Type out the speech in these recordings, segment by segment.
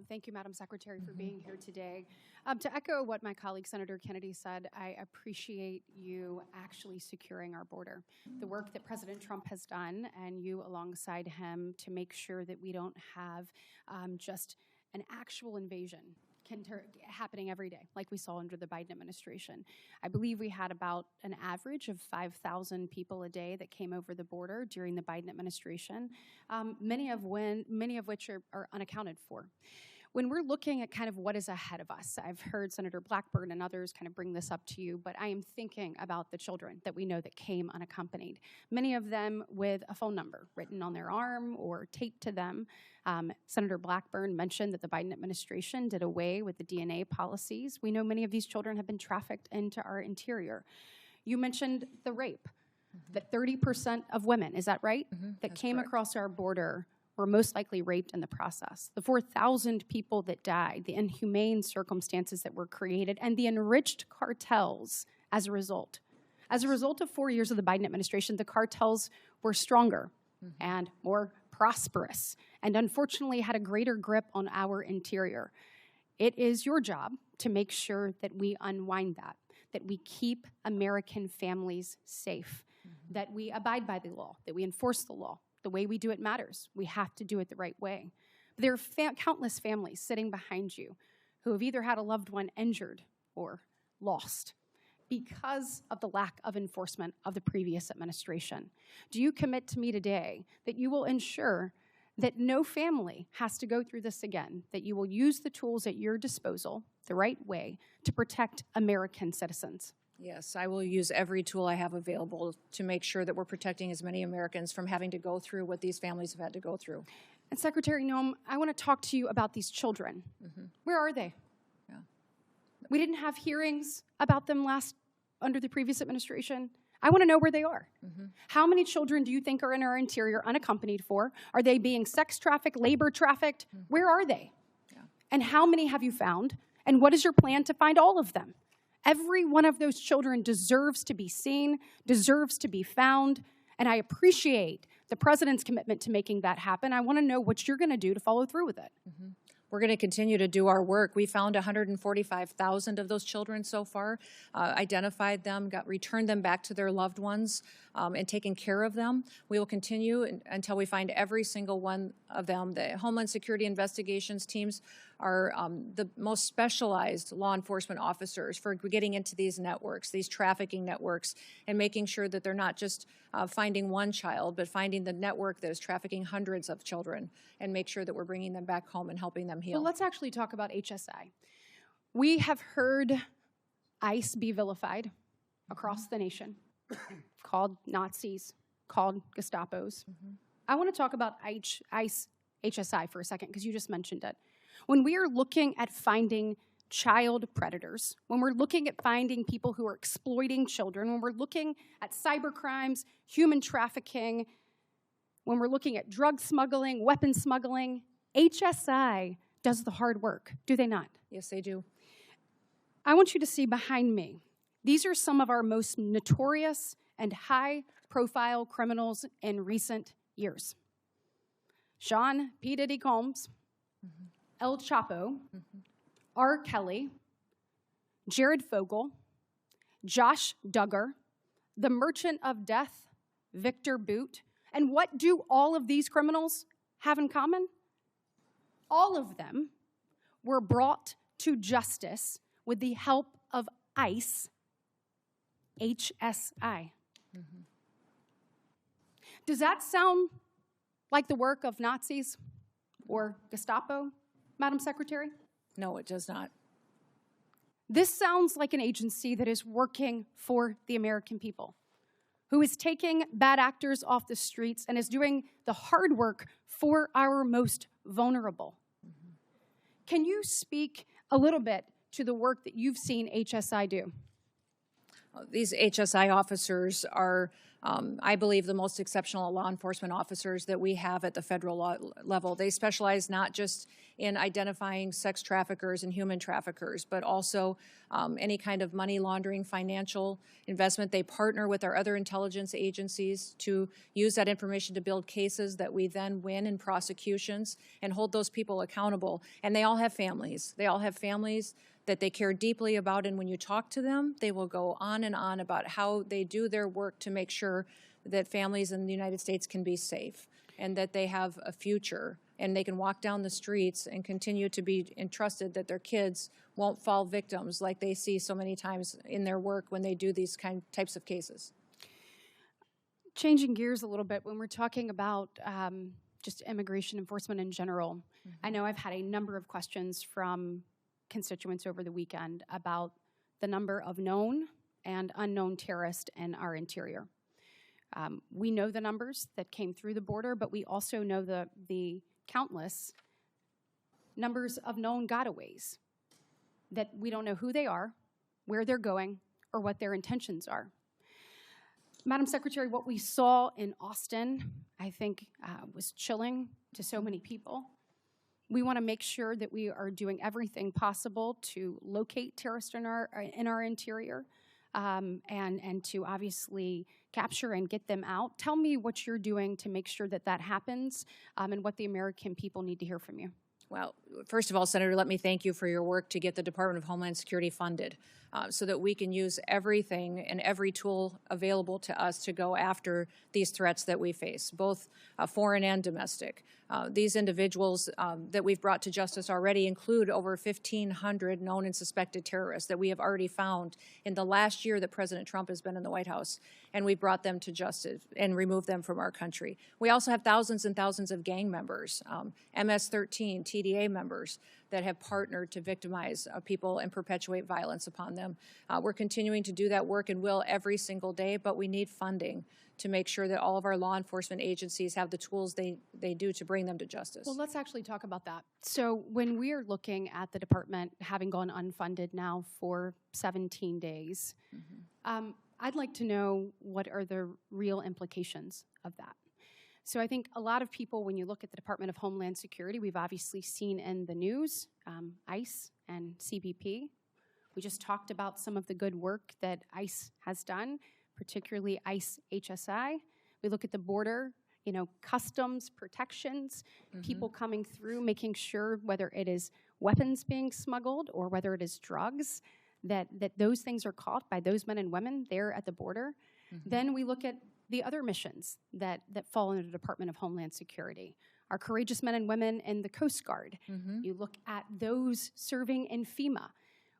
Thank you, Madam Secretary, for being here today. To echo what my colleague Senator Kennedy said, I appreciate you actually securing our border. The work that President Trump has done, and you alongside him, to make sure that we don't have just an actual invasion happening every day, like we saw under the Biden administration. I believe we had about an average of 5,000 people a day that came over the border during the Biden administration, many of which are unaccounted for. When we're looking at kind of what is ahead of us, I've heard Senator Blackburn and others kind of bring this up to you, but I am thinking about the children that we know that came unaccompanied, many of them with a phone number written on their arm or taped to them. Senator Blackburn mentioned that the Biden administration did away with the DNA policies. We know many of these children have been trafficked into our interior. You mentioned the rape, that 30% of women, is that right, that came correct. Across our border were most likely raped in the process. The 4,000 people that died, the inhumane circumstances that were created, and the enriched cartels as a result. As a result of 4 years of the Biden administration, the cartels were stronger and more prosperous, and unfortunately had a greater grip on our interior. It is your job to make sure that we unwind that we keep American families safe, that we abide by the law, that we enforce the law. The way we do it matters. We have to do it the right way. There are countless families sitting behind you who have either had a loved one injured or lost because of the lack of enforcement of the previous administration. Do you commit to me today that you will ensure that no family has to go through this again, that you will use the tools at your disposal the right way to protect American citizens? Yes, I will use every tool I have available to make sure that we're protecting as many Americans from having to go through what these families have had to go through. And Secretary Noem, I want to talk to you about these children. Where are they? Yeah. We didn't have hearings about them under the previous administration. I want to know where they are. How many children do you think are in our interior unaccompanied for? Are they being sex trafficked, labor trafficked? Where are they? Yeah. And how many have you found? And what is your plan to find all of them? Every one of those children deserves to be seen, deserves to be found, and I appreciate the President's commitment to making that happen. I want to know what you're going to do to follow through with it. We're going to continue to do our work. We found 145,000 of those children so far, identified them, returned them back to their loved ones, and taken care of them. We will continue until we find every single one of them. The Homeland Security investigations teams are the most specialized law enforcement officers for getting into these networks, these trafficking networks, and making sure that they're not just finding one child, but finding the network that is trafficking hundreds of children, and make sure that we're bringing them back home and helping them heal. Well, let's actually talk about HSI. We have heard ICE be vilified across the nation, called Nazis, called Gestapos. I want to talk about ICE HSI for a second, because you just mentioned it. When we are looking at finding child predators, when we're looking at finding people who are exploiting children, when we're looking at cyber crimes, human trafficking, when we're looking at drug smuggling, weapon smuggling, HSI does the hard work, do they not? Yes, they do. I want you to see behind me. These are some of our most notorious and high-profile criminals in recent years. Sean P. Diddy Combs, El Chapo, R. Kelly, Jared Fogle, Josh Duggar, the Merchant of Death, Victor Boot. And what do all of these criminals have in common? All of them were brought to justice with the help of ICE, HSI. Does that sound like the work of Nazis or Gestapo, Madam Secretary? No, it does not. This sounds like an agency that is working for the American people, who is taking bad actors off the streets and is doing the hard work for our most vulnerable. Can you speak a little bit to the work that you've seen HSI do? These HSI officers are I believe, the most exceptional law enforcement officers that we have at the federal level. They specialize not just in identifying sex traffickers and human traffickers, but also any kind of money laundering, financial investment. They partner with our other intelligence agencies to use that information to build cases that we then win in prosecutions and hold those people accountable. And they all have families. They all have families that they care deeply about, and when you talk to them, they will go on and on about how they do their work to make sure that families in the United States can be safe and that they have a future and they can walk down the streets and continue to be entrusted that their kids won't fall victims like they see so many times in their work when they do these types of cases. Changing gears a little bit, when we're talking about just immigration enforcement in general, I know I've had a number of questions from constituents over the weekend about the number of known and unknown terrorists in our interior. We know the numbers that came through the border, but we also know the countless numbers of known gotaways that we don't know who they are, where they're going, or what their intentions are. Madam Secretary, what we saw in Austin, I think, was chilling to so many people. We want to make sure that we are doing everything possible to locate terrorists in our interior and to obviously capture and get them out. Tell me what you're doing to make sure that that happens and what the American people need to hear from you. Well, first of all, Senator, let me thank you for your work to get the Department of Homeland Security funded so that we can use everything and every tool available to us to go after these threats that we face, both foreign and domestic. These individuals that we've brought to justice already include over 1,500 known and suspected terrorists that we have already found in the last year that President Trump has been in the White House, and we brought them to justice and removed them from our country. We also have thousands and thousands of gang members, MS-13, TDA members that have partnered to victimize people and perpetuate violence upon them. We're continuing to do that work and will every single day, but we need funding to make sure that all of our law enforcement agencies have the tools they do to bring them to justice. Well, let's actually talk about that. So when we are looking at the department having gone unfunded now for 17 days, I'd like to know what are the real implications of that. So I think a lot of people, when you look at the Department of Homeland Security, we've obviously seen in the news, ICE and CBP. We just talked about some of the good work that ICE has done, particularly ICE HSI. We look at the border, customs protections, people coming through, making sure whether it is weapons being smuggled or whether it is drugs, that those things are caught by those men and women there at the border. Then we look at the other missions that fall under the Department of Homeland Security. Our courageous men and women in the Coast Guard. You look at those serving in FEMA.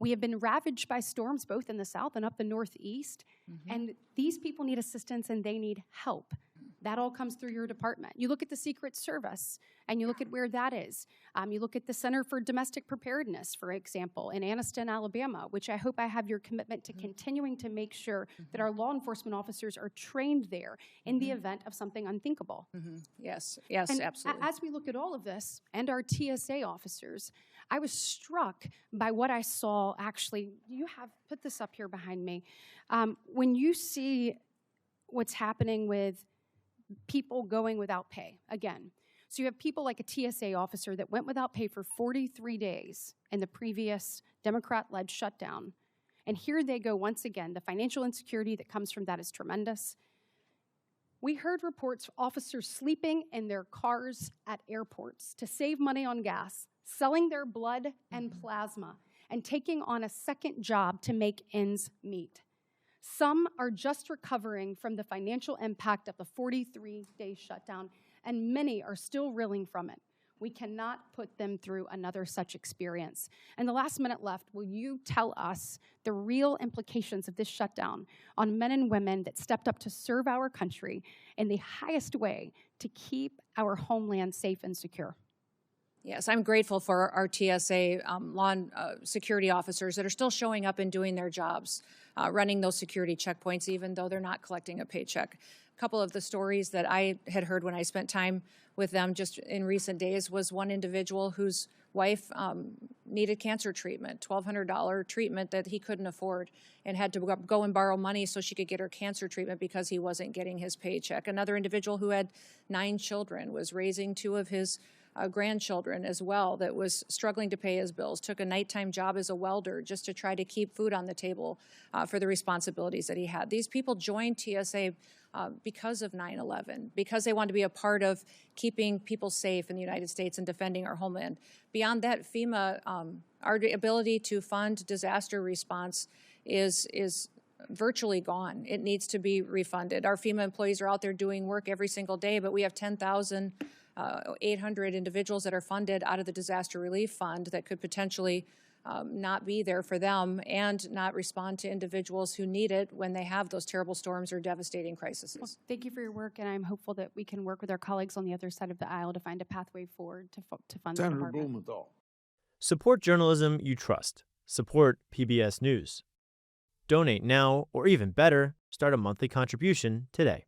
We have been ravaged by storms both in the south and up the northeast, and these people need assistance and they need help. That all comes through your department. You look at the Secret Service, and you look at where that is. You look at the Center for Domestic Preparedness, for example, in Anniston, Alabama, which I hope I have your commitment to continuing to make sure that our law enforcement officers are trained there in the event of something unthinkable. Yes, and absolutely. As we look at all of this, and our TSA officers, I was struck by what I saw. Actually, you have put this up here behind me. When you see what's happening with people going without pay, again, so you have people like a TSA officer that went without pay for 43 days in the previous Democrat-led shutdown, and here they go once again. The financial insecurity that comes from that is tremendous. We heard reports of officers sleeping in their cars at airports to save money on gas, selling their blood and plasma, and taking on a second job to make ends meet. Some are just recovering from the financial impact of the 43-day shutdown, and many are still reeling from it. We cannot put them through another such experience. In the last minute left, will you tell us the real implications of this shutdown on men and women that stepped up to serve our country in the highest way to keep our homeland safe and secure? Yes, I'm grateful for our TSA law security officers that are still showing up and doing their jobs, running those security checkpoints, even though they're not collecting a paycheck. A couple of the stories that I had heard when I spent time with them just in recent days was one individual whose wife needed cancer treatment, $1,200 treatment that he couldn't afford, and had to go and borrow money so she could get her cancer treatment because he wasn't getting his paycheck. Another individual who had 9 children, was raising 2 of his grandchildren as well, that was struggling to pay his bills, took a nighttime job as a welder just to try to keep food on the table for the responsibilities that he had. These people joined TSA because of 9/11, because they wanted to be a part of keeping people safe in the United States and defending our homeland. Beyond that, FEMA, our ability to fund disaster response is virtually gone. It needs to be refunded. Our FEMA employees are out there doing work every single day, but we have 10,800 individuals that are funded out of the Disaster Relief Fund that could potentially not be there for them and not respond to individuals who need it when they have those terrible storms or devastating crises. Well, thank you for your work, and I'm hopeful that we can work with our colleagues on the other side of the aisle to find a pathway forward to fund the Senator department. Blumenthal. Support journalism you trust. Support PBS News. Donate now, or even better, start a monthly contribution today.